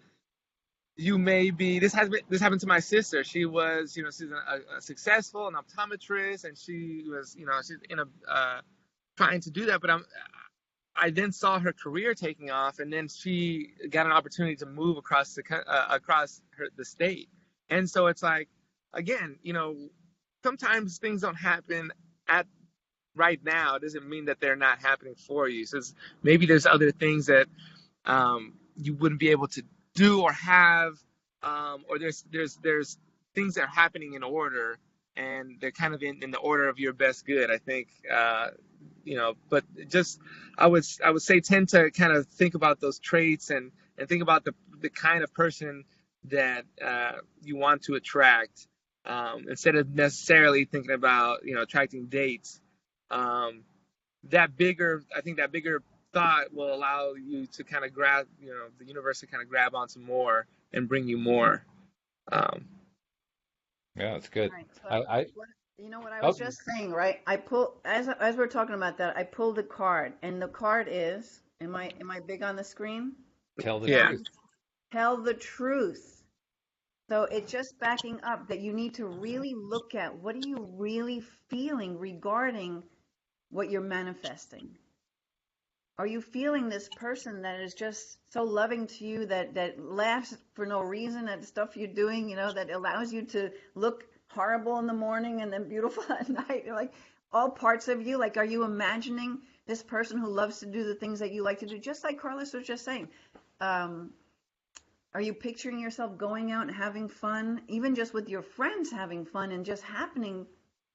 you may be this happened to my sister. She was, she's a successful an optometrist, and she was, she's in a trying to do that, but I then saw her career taking off, and then she got an opportunity to move across the state. And so it's like, again, sometimes things don't happen at right now. It doesn't mean that they're not happening for you. So maybe there's other things that you wouldn't be able to do or have, or there's things that are happening in order, and they're kind of in the order of your best good, I think. But just I would say tend to kind of think about those traits, and think about the kind of person that you want to attract, instead of necessarily thinking about attracting dates. I think that bigger thought will allow you to kind of grab, the universe to kind of grab onto more and bring you more. Um, Yeah, it's good. Right. I What, you know what I was oh, just saying, right? I pull as we're talking about that, I pulled a card, and the card is, am I big on the screen? tell the yeah. truth. Tell the truth. So it's just backing up that you need to really look at what are you really feeling regarding what you're manifesting. Are you feeling this person that is just so loving to you that laughs for no reason at stuff you're doing, that allows you to look horrible in the morning and then beautiful at night? Like all parts of you, like are you imagining this person who loves to do the things that you like to do? Just like Carlos was just saying. Um, are you picturing yourself going out and having fun, even just with your friends having fun and just happening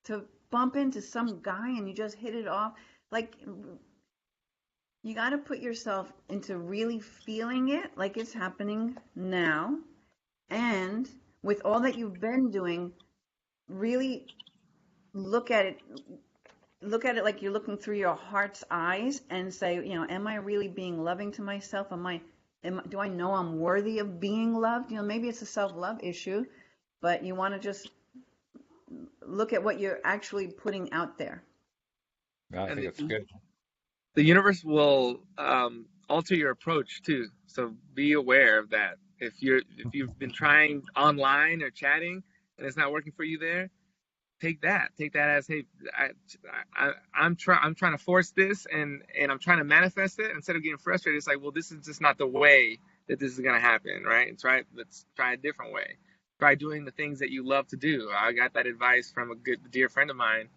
to bump into some guy and you just hit it off? Like you got to put yourself into really feeling it like it's happening now. And with all that you've been doing, really look at it. Look at it like you're looking through your heart's eyes and say, am I really being loving to myself? Do I know I'm worthy of being loved? Maybe it's a self-love issue, but you want to just look at what you're actually putting out there. No, I And think it's good. the universe will alter your approach too. So be aware of that. If you've been trying online or chatting and it's not working for you there, take that as, hey, I'm trying to force this, and I'm trying to manifest it. Instead of getting frustrated, it's like, well, this is just not the way that this is going to happen, right? Let's try a different way. Try doing the things that you love to do. I got that advice from a good dear friend of mine.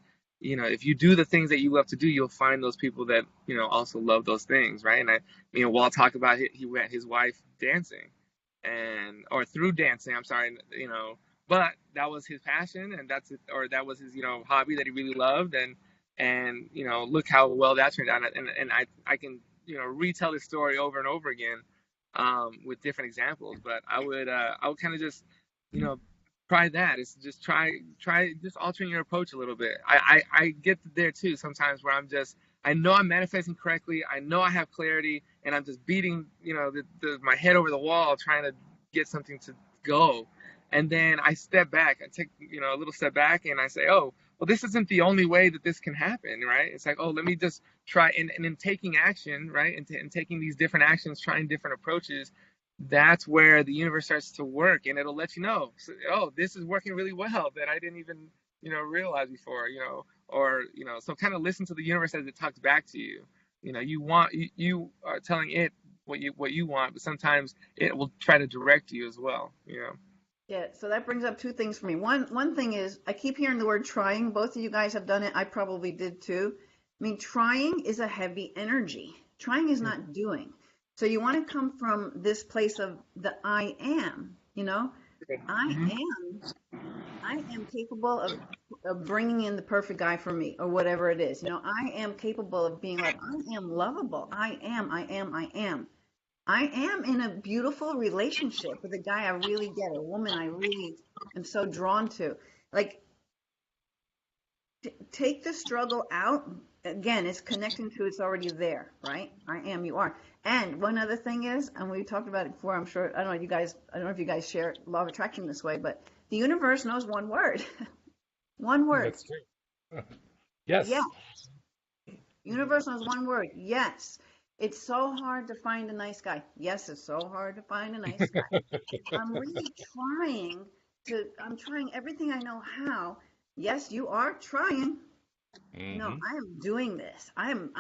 If you do the things that you love to do, you'll find those people that also love those things, right? And Walt talked about he met his wife dancing, or through dancing, I'm sorry, but that was his passion, and that was his hobby that he really loved, and look how well that turned out. And I can retell this story over and over again, with different examples. But I would kind of just try that. It's just try just altering your approach a little bit. I get there too sometimes where I know I'm manifesting correctly, I know I have clarity, and I'm just beating my head over the wall trying to get something to go. And then I step back, I take a little step back, and I say, oh, well, this isn't the only way that this can happen, right? It's like, oh, let me just try. And in taking action, right, and taking these different actions, trying different approaches, that's where the universe starts to work, and it'll let you know, so, oh, this is working really well that I didn't even realize before, or so kind of listen to the universe as it talks back to you. You are telling it what you want, but sometimes it will try to direct you as well. Yeah, so that brings up two things for me. One thing is I keep hearing the word trying. Both of you guys have done it. I probably did too. I mean, trying is a heavy energy. Trying is not doing. So you want to come from this place of the I am, Mm-hmm. I am capable of bringing in the perfect guy for me or whatever it is. I am capable of being loved. I am lovable. I am. I am in a beautiful relationship with a guy I really get, a woman I really am so drawn to. Like, take the struggle out. Again, it's connecting to it's already there, right? I am, you are. And one other thing is, and we talked about it before, I'm sure, I don't know if you guys share law of attraction this way, but the universe knows one word. One word. That's true. Yes. Yes. Universe knows one word. Yes. It's so hard to find a nice guy. Yes, it's so hard to find a nice guy. I'm really I'm trying everything I know how. Yes, you are trying. No, Hmm. I am doing this. I'm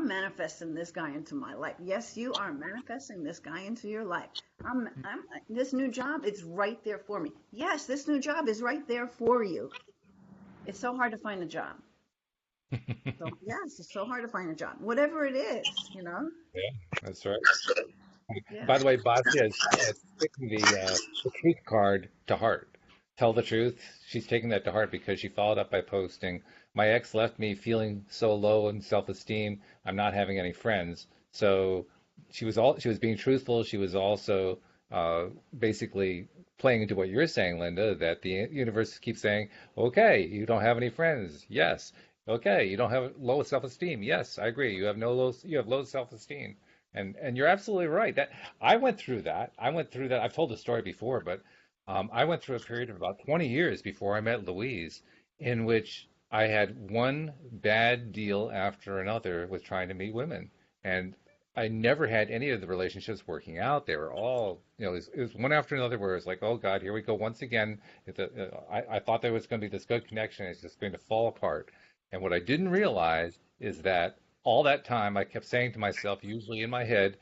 manifesting this guy into my life. Yes, you are manifesting this guy into your life. This new job, it's right there for me. Yes, this new job is right there for you. It's so hard to find a job. So yes, it's so hard to find a job. Whatever it is. Yeah, that's right. Yeah. By the way, Basia is taking the truth card to heart. Tell the truth. She's taking that to heart because she followed up by posting, "My ex left me feeling so low in self-esteem. I'm not having any friends." So she was being truthful. She was also basically playing into what you're saying, Linda, that the universe keeps saying, "Okay, you don't have any friends. Yes. Okay, you don't have low self-esteem. Yes, I agree. You have low self-esteem. And you're absolutely right. That I went through that. I went through that. I've told the story before, but I went through a period of about 20 years before I met Louise, in which I had one bad deal after another with trying to meet women. And I never had any of the relationships working out. They were all, it was one after another where it was like, oh God, here we go once again. I thought there was going to be this good connection. It's just going to fall apart. And what I didn't realize is that all that time I kept saying to myself, usually in my head,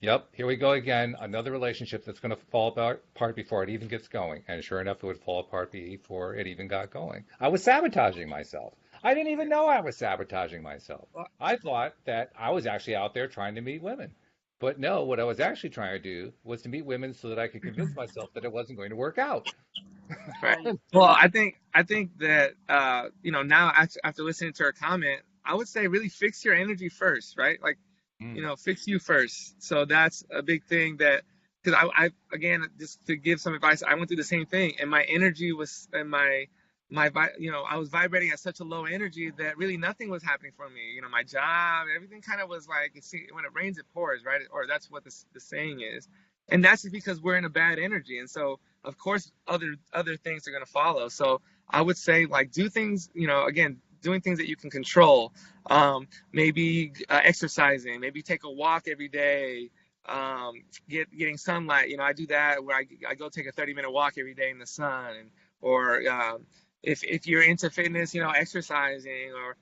yep, here we go again, another relationship that's going to fall apart before it even gets going. And sure enough, it would fall apart before it even got going. I was sabotaging myself. I didn't even know I was sabotaging myself. Well, I thought that I was actually out there trying to meet women. But no, what I was actually trying to do was to meet women so that I could convince myself that it wasn't going to work out. right. Right. Well, I think that now after listening to her comment, I would say really fix your energy first, right? Like, Mm, fix you first. So that's a big thing that, because I again, just to give some advice, I went through the same thing, and my energy was, and I was vibrating at such a low energy that really nothing was happening for me. My job, everything kind of was like, when it rains, it pours, right? Or that's what the saying is. And that's just because we're in a bad energy. And so, of course, other things are going to follow. So I would say, like, do things, again, doing things that you can control. Maybe exercising, maybe take a walk every day, getting sunlight. I do that where I go take a 30-minute walk every day in the sun, or if you're into fitness, exercising, or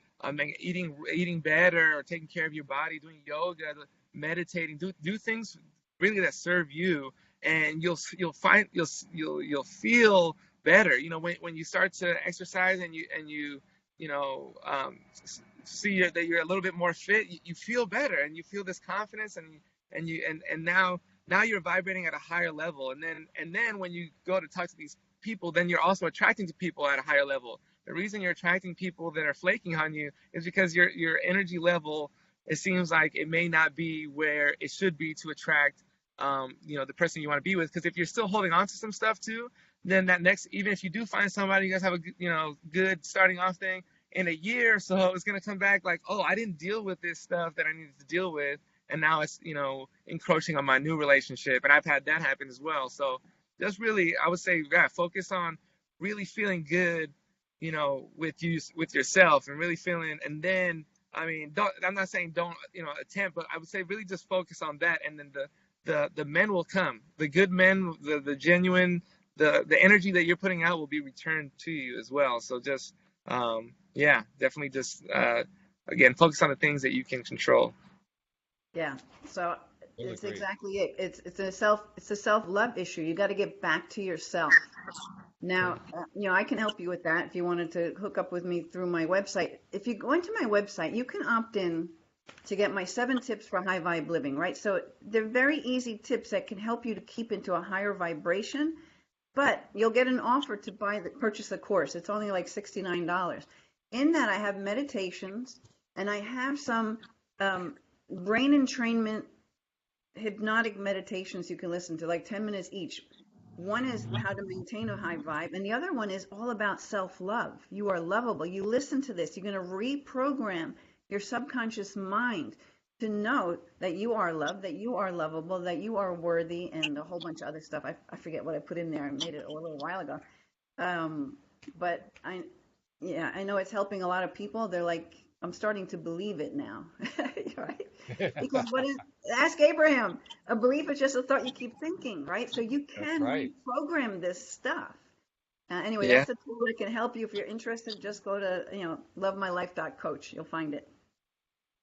eating better, or taking care of your body, doing yoga, meditating, do things really that serve you, and you'll feel better. When you start to exercise, and you you know see that you're a little bit more fit, you feel better, and you feel this confidence, and now you're vibrating at a higher level, and then when you go to talk to these people, then you're also attracting to people at a higher level. The reason you're attracting people that are flaking on you is because your energy level, it seems like it may not be where it should be to attract the person you want to be with. Because if you're still holding on to some stuff too, then that next, even if you do find somebody, you guys have a good starting off thing, in a year or so, it's going to come back like, oh, I didn't deal with this stuff that I needed to deal with, and now it's encroaching on my new relationship. And I've had that happen as well. So just really, I would say, yeah, focus on really feeling good, with yourself, and really feeling. And then, I mean, I'm not saying don't attempt, but I would say really just focus on that, and then the men will come. The good men, the genuine, the energy that you're putting out will be returned to you as well. So just yeah, definitely just again, focus on the things that you can control. Yeah. So totally it's agree. exactly it. It's a self-love issue. You got to get back to yourself. Now, I can help you with that if you wanted to hook up with me through my website. If you go into my website, you can opt in to get my 7 tips for high vibe living, right? So they're very easy tips that can help you to keep into a higher vibration, but you'll get an offer to purchase the course. It's only like $69. In that, I have meditations, and I have some brain entrainment hypnotic meditations you can listen to, like 10 minutes each. One is how to maintain a high vibe, and the other one is all about self-love. You are lovable. You listen to this, you're going to reprogram your subconscious mind to know that you are loved, that you are lovable, that you are worthy, and a whole bunch of other stuff. I forget what I put in there. I made it a little while ago. But yeah, I know it's helping a lot of people. They're like, I'm starting to believe it now, right? Because ask Abraham, a belief is just a thought you keep thinking, right? So you That's can right. reprogram this stuff. Anyway, Yeah. that's the tool that can help you. If you're interested, just go to, lovemylife.coach. You'll find it.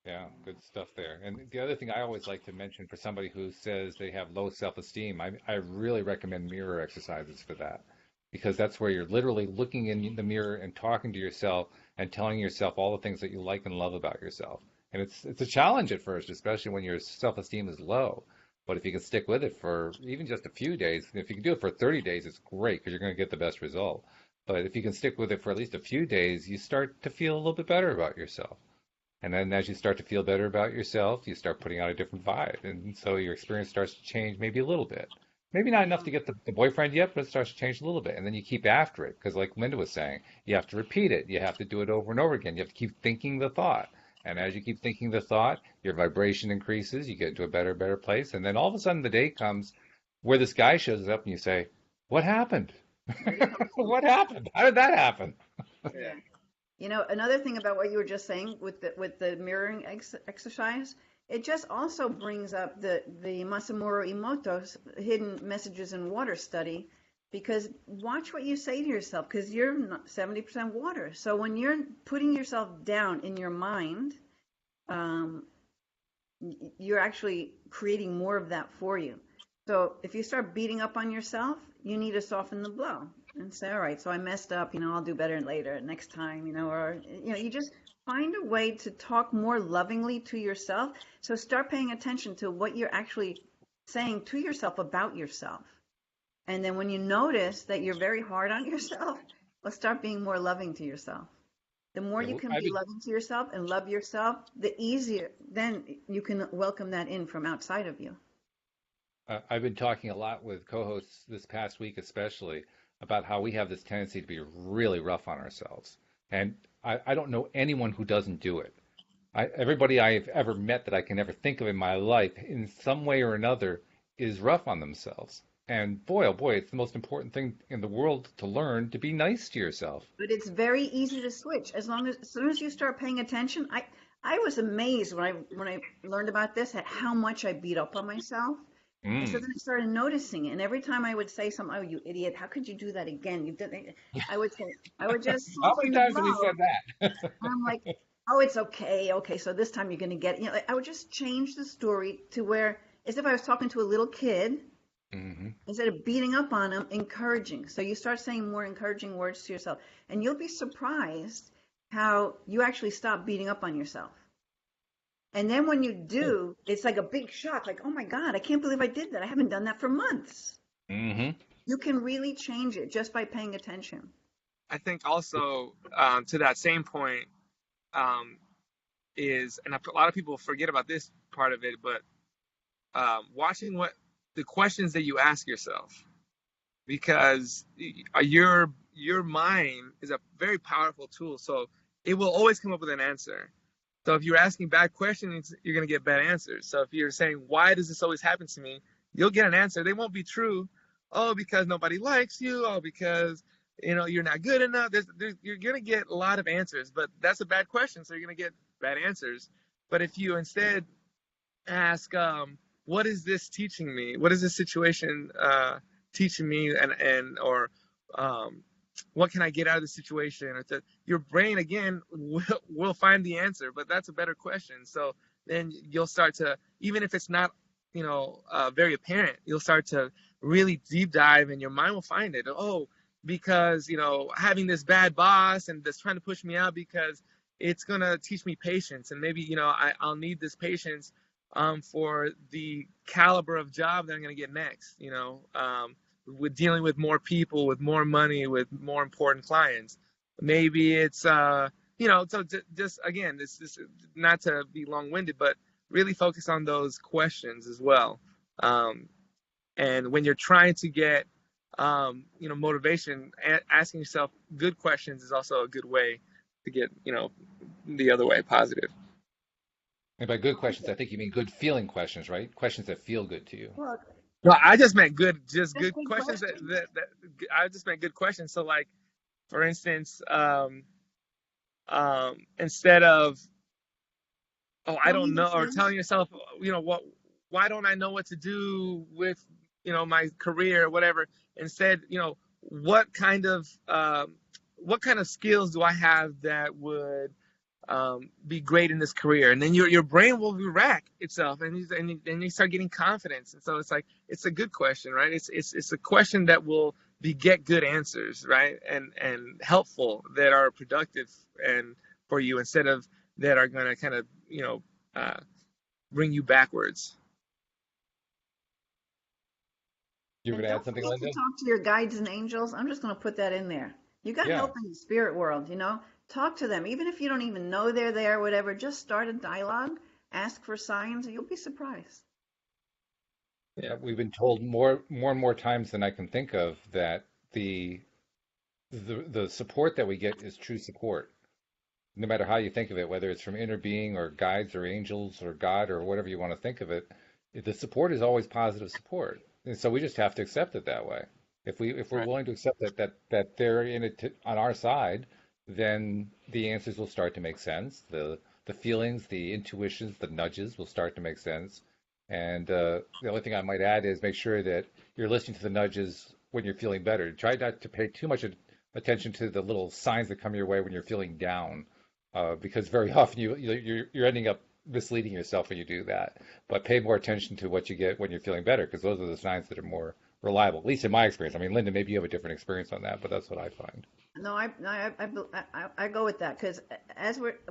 Yeah, good stuff there. And the other thing I always like to mention for somebody who says they have low self-esteem, I really recommend mirror exercises for that, because that's where you're literally looking in the mirror and talking to yourself and telling yourself all the things that you like and love about yourself. And it's a challenge at first, especially when your self-esteem is low. But if you can stick with it for even just a few days, if you can do it for 30 days, it's great because you're going to get the best result. But if you can stick with it for at least a few days, you start to feel a little bit better about yourself. And then as you start to feel better about yourself, you start putting out a different vibe. And so your experience starts to change maybe a little bit. Maybe not enough to get the boyfriend yet, but it starts to change a little bit. And then you keep after it. Because like Linda was saying, you have to repeat it. You have to do it over and over again. You have to keep thinking the thought. And as you keep thinking the thought, your vibration increases. You get into a better place. And then all of a sudden the day comes where this guy shows up and you say, what happened? There you go. What happened? How did that happen? Yeah. You know, another thing about what you were just saying with the mirroring exercise, it just also brings up the Masamuro Emoto's hidden messages in water study, because watch what you say to yourself, because you're not 70% water. So when you're putting yourself down in your mind, you're actually creating more of that for you. So if you start beating up on yourself, you need to soften the blow and say, all right, so I messed up, I'll do better later, next time, or, you just find a way to talk more lovingly to yourself. So start paying attention to what you're actually saying to yourself about yourself. And then when you notice that you're very hard on yourself, well, start being more loving to yourself. The more Yeah, you can I've be been, loving to yourself and love yourself, the easier then you can welcome that in from outside of you. I've been talking a lot with co-hosts this past week, especially about how we have this tendency to be really rough on ourselves. And I don't know anyone who doesn't do it. Everybody I've ever met that I can ever think of in my life, in some way or another, is rough on themselves. And boy, oh boy, it's the most important thing in the world to learn to be nice to yourself. But it's very easy to switch as soon as you start paying attention. I was amazed when I learned about this at how much I beat up on myself. And so Mm. then I started noticing it. And every time I would say something, oh, you idiot, how could you do that again? You did it. I would just How many soften the times have we blow. said that? And I'm like, oh, it's okay. Okay, so this time you're going to get it. I would just change the story to where, as if I was talking to a little kid, Hmm. instead of beating up on them, encouraging. So you start saying more encouraging words to yourself. And you'll be surprised how you actually stop beating up on yourself. And then when you do, it's like a big shock, like, oh my God, I can't believe I did that. I haven't done that for months. Hmm. You can really change it just by paying attention. I think also to that same point um, is, and a lot of people forget about this part of it, but watching what the questions that you ask yourself, because your mind is a very powerful tool, so it will always come up with an answer. So if you're asking bad questions, you're going to get bad answers. So if you're saying, why does this always happen to me? You'll get an answer. They won't be true. Oh, because nobody likes you. Oh, because you're not good enough. You're going to get a lot of answers, but that's a bad question. So you're going to get bad answers. But if you instead ask, what is this teaching me? What is this situation teaching me? Or what can I get out of the situation? Or your brain again will find the answer, but that's a better question. So then you'll start to, even if it's not very apparent, you'll start to really deep dive, and your mind will find it. Oh, because having this bad boss and that's trying to push me out, because it's gonna teach me patience, and maybe I'll need this patience for the caliber of job that I'm gonna get next. With dealing with more people, with more money, with more important clients. Maybe it's so just again, this is not to be long-winded, but really focus on those questions as well. And when you're trying to get motivation, asking yourself good questions is also a good way to get the other way, positive. And by good questions, I think you mean good feeling questions, right? Questions that feel good to you. Well, No, I just meant just just good good questions questions. that I just meant good questions. So like, for instance, instead of, oh, I Don't don't even know, or think. telling yourself, why don't I know what to do with, my career or whatever. Instead, what kind of, what kind of skills do I have that would be great in this career? And then your brain will rack itself, and you start getting confidence. And so it's like, it's a good question, right? It's a question that will beget good answers, right? And helpful, that are productive and for you, instead of that are going to kind of uh, bring you backwards. You're And going to add don't something, forget to Linda? talk to your guides and angels. I'm just going to put that in there. You got Yeah. help in the spirit world, Talk to them. Even if you don't even know they're there, whatever, just start a dialogue, ask for signs, and you'll be surprised. Yeah. We've been told more and more times than I can think of that the the support that we get is true support, no matter how you think of it, whether it's from inner being or guides or angels or God or whatever you want to think of it, the support is always positive support. And so we just have to accept it that way. If we're Right. willing to accept that they're in it on our side, then the answers will start to make sense. The feelings, the intuitions, the nudges will start to make sense. And the only thing I might add is make sure that you're listening to the nudges when you're feeling better. Try not to pay too much attention to the little signs that come your way when you're feeling down, because very often you're ending up misleading yourself when you do that. But pay more attention to what you get when you're feeling better, because those are the signs that are more reliable, at least in my experience. I mean, Linda, maybe you have a different experience on that, but that's what I find. No, I go with that because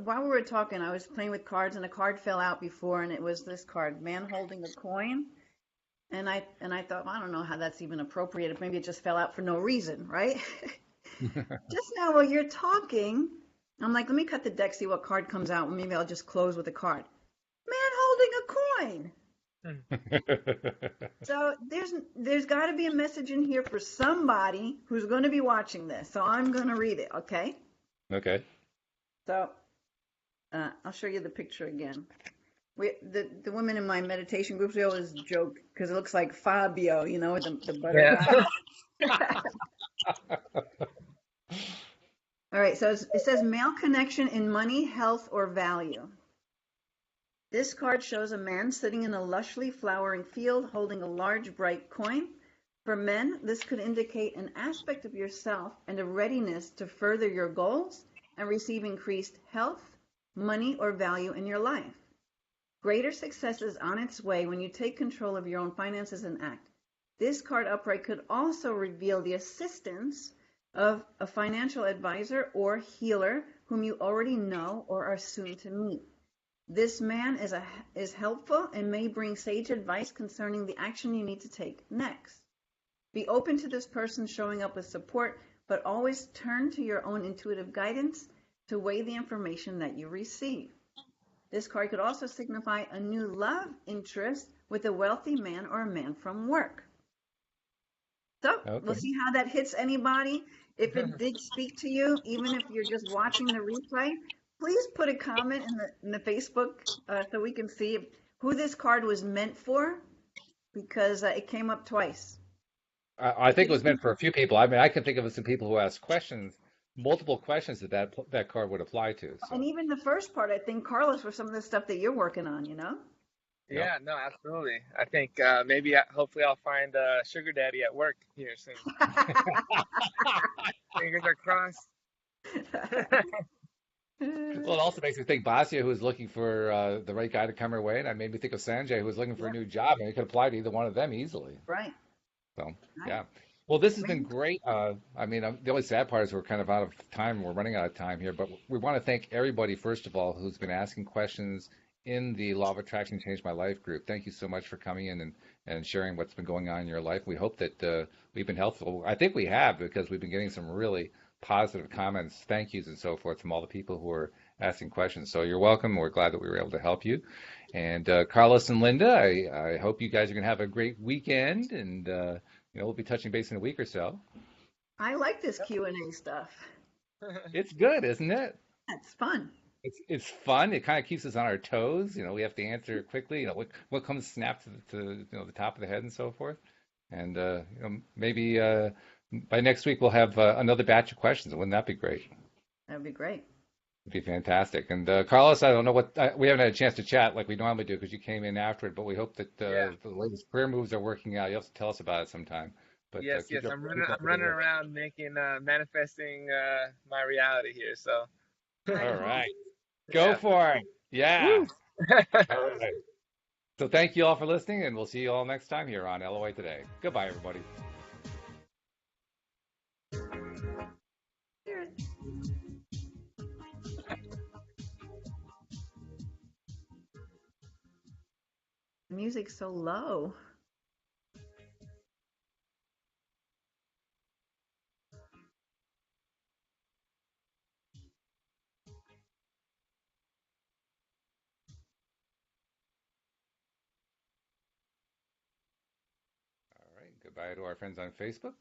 while we were talking, I was playing with cards and a card fell out before, and it was this card, man holding a coin, and I thought, well, I don't know how that's even appropriate. Maybe it just fell out for no reason, right? Just now while you're talking, I'm like, let me cut the deck, see what card comes out, and maybe I'll just close with a card. Man holding a coin. So there's got to be a message in here for somebody who's going to be watching this. So I'm going to read it, okay? Okay. So I'll show you the picture again. The women in my meditation groups, we always joke because it looks like Fabio, with the butterfly. Yeah. All right, so it says male connection in money, health, or value. This card shows a man sitting in a lushly flowering field holding a large bright coin. For men, this could indicate an aspect of yourself and a readiness to further your goals and receive increased health, money, or value in your life. Greater success is on its way when you take control of your own finances and act. This card upright could also reveal the assistance of a financial advisor or healer whom you already know or are soon to meet. This man is helpful and may bring sage advice concerning the action you need to take next. Be open to this person showing up with support, but always turn to your own intuitive guidance to weigh the information that you receive. This card could also signify a new love interest with a wealthy man or a man from work. So we'll Okay. see how that hits anybody. If it did speak to you, even if you're just watching the replay, please put a comment in the Facebook so we can see who this card was meant for, because it came up twice. I think it was meant for a few people. I mean, I can think of some people who asked questions, multiple questions that card would apply to. And So, even the first part, I think, Carlos, for some of the stuff that you're working on. yep. Yeah, no, absolutely. I think maybe hopefully I'll find a sugar daddy at work here soon. Fingers are crossed. Well, it also makes me think Basia, who was looking for the right guy to come her way, and I made me think of Sanjay, who was looking for a Yeah, new job, and it could apply to either one of them easily. right. So, Right. yeah. Well, this has been Great. great. I mean, the only sad part is we're kind of out of time. We're running out of time here, but we want to thank everybody, first of all, who's been asking questions in the Law of Attraction Changed My Life group. Thank you so much for coming in and sharing what's been going on in your life. We hope that we've been helpful. I think we have, because we've been getting some really positive comments, thank yous, and so forth from all the people who are asking questions. So you're welcome. We're glad that we were able to help you. And Carlos and Linda, I hope you guys are going to have a great weekend, and we'll be touching base in a week or so. I like this Q&A stuff. It's good, isn't it? That's fun. It's fun. It kind of keeps us on our toes. We have to answer quickly. What comes snap to the top of the head and so forth. And maybe by next week we'll have another batch of questions. Wouldn't that be great? That would be great. It'd be fantastic. And Carlos, I don't know we haven't had a chance to chat like we normally do because you came in after it, but we hope that Yeah. the latest career moves are working out. You have to tell us about it sometime. But Yes, keep yes. up, I'm running. keep up I'm with the running work. around making, manifesting my reality here. So Right All on. right, go yeah. for it. Yeah. Woo. All right. So thank you all for listening, and we'll see you all next time here on LOA Today. Goodbye, everybody. Cheers. The music's so low. goodbye to our friends on Facebook.